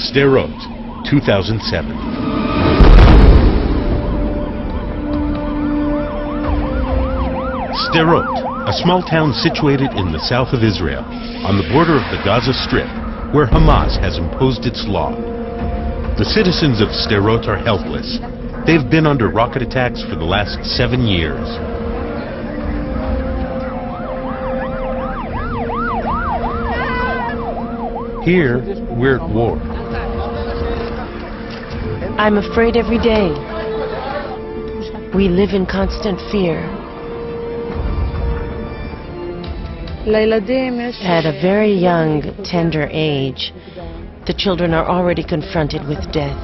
Sderot, 2007. Sderot, a small town situated in the south of Israel, on the border of the Gaza Strip, where Hamas has imposed its law. The citizens of Sderot are helpless. They've been under rocket attacks for the last 7 years. Here, we're at war. I'm afraid every day. We live in constant fear. At a very young, tender age, the children are already confronted with death.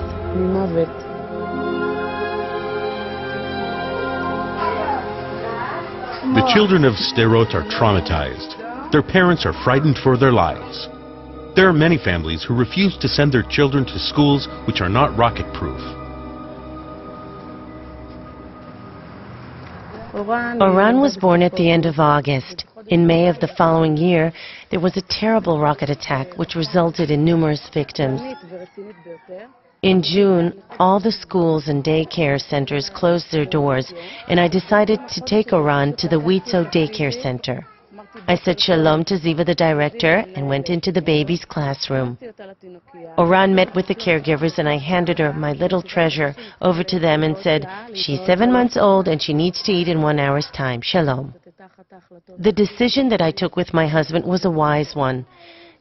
The children of Sderot are traumatized. Their parents are frightened for their lives. There are many families who refuse to send their children to schools which are not rocket-proof. Oran was born at the end of August. In May of the following year, there was a terrible rocket attack which resulted in numerous victims. In June, all the schools and daycare centers closed their doors, and I decided to take Oran to the Witzo Daycare Center. I said shalom to Ziva, the director, and went into the baby's classroom. Oran met with the caregivers, and I handed her, my little treasure, over to them and said, "She's 7 months old and she needs to eat in 1 hour's time. Shalom." The decision that I took with my husband was a wise one.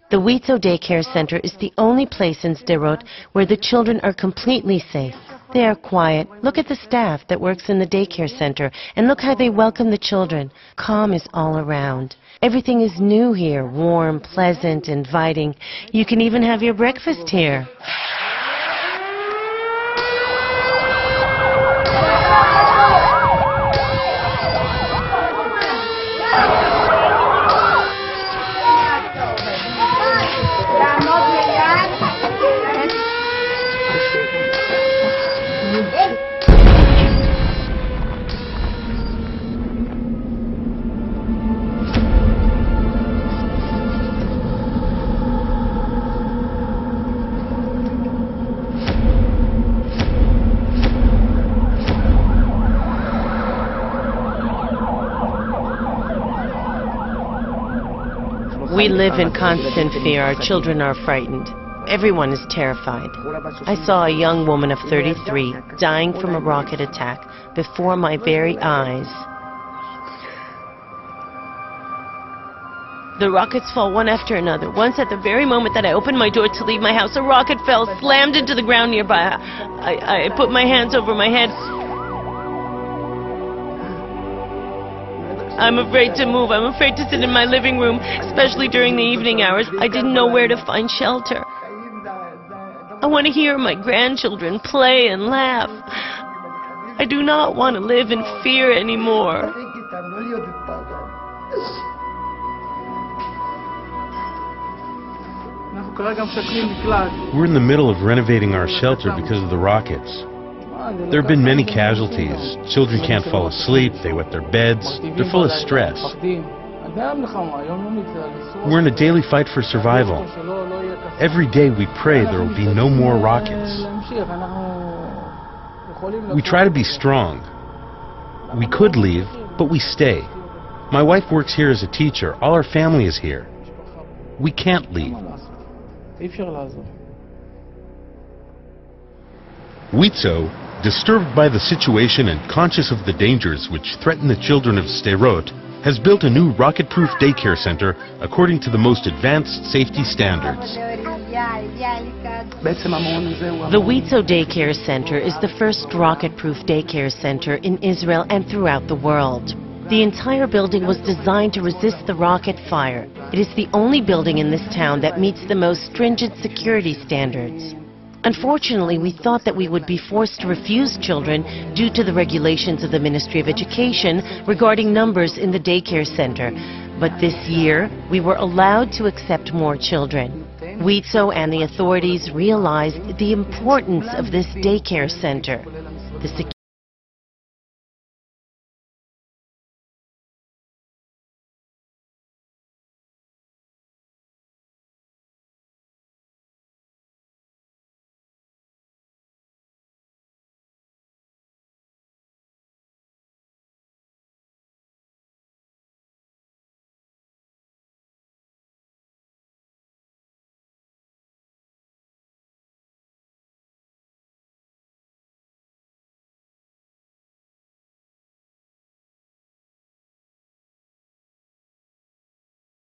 The Witzo Daycare Center is the only place in Sderot where the children are completely safe. They are quiet. Look at the staff that works in the daycare center, and look how they welcome the children. Calm is all around. Everything is new here, warm, pleasant, inviting. You can even have your breakfast here. We live in constant fear. Our children are frightened. Everyone is terrified. I saw a young woman of 33 dying from a rocket attack before my very eyes. The rockets fall one after another. Once at the very moment that I opened my door to leave my house, a rocket fell, slammed into the ground nearby. I put my hands over my head. I'm afraid to move. I'm afraid to sit in my living room, especially during the evening hours. I didn't know where to find shelter. I want to hear my grandchildren play and laugh. I do not want to live in fear anymore. We're in the middle of renovating our shelter because of the rockets. There have been many casualties. Children can't fall asleep, they wet their beds, they're full of stress. We're in a daily fight for survival. Every day we pray there will be no more rockets. We try to be strong. We could leave, but we stay. My wife works here as a teacher. All our family is here. We can't leave. Witzo, disturbed by the situation and conscious of the dangers which threaten the children of Sderot, has built a new rocket-proof daycare center according to the most advanced safety standards. The Witzo Daycare Center is the first rocket-proof daycare center in Israel and throughout the world. The entire building was designed to resist the rocket fire. It is the only building in this town that meets the most stringent security standards. Unfortunately, we thought that we would be forced to refuse children due to the regulations of the Ministry of Education regarding numbers in the daycare center. But this year, we were allowed to accept more children. Witzo and the authorities realized the importance of this daycare center. The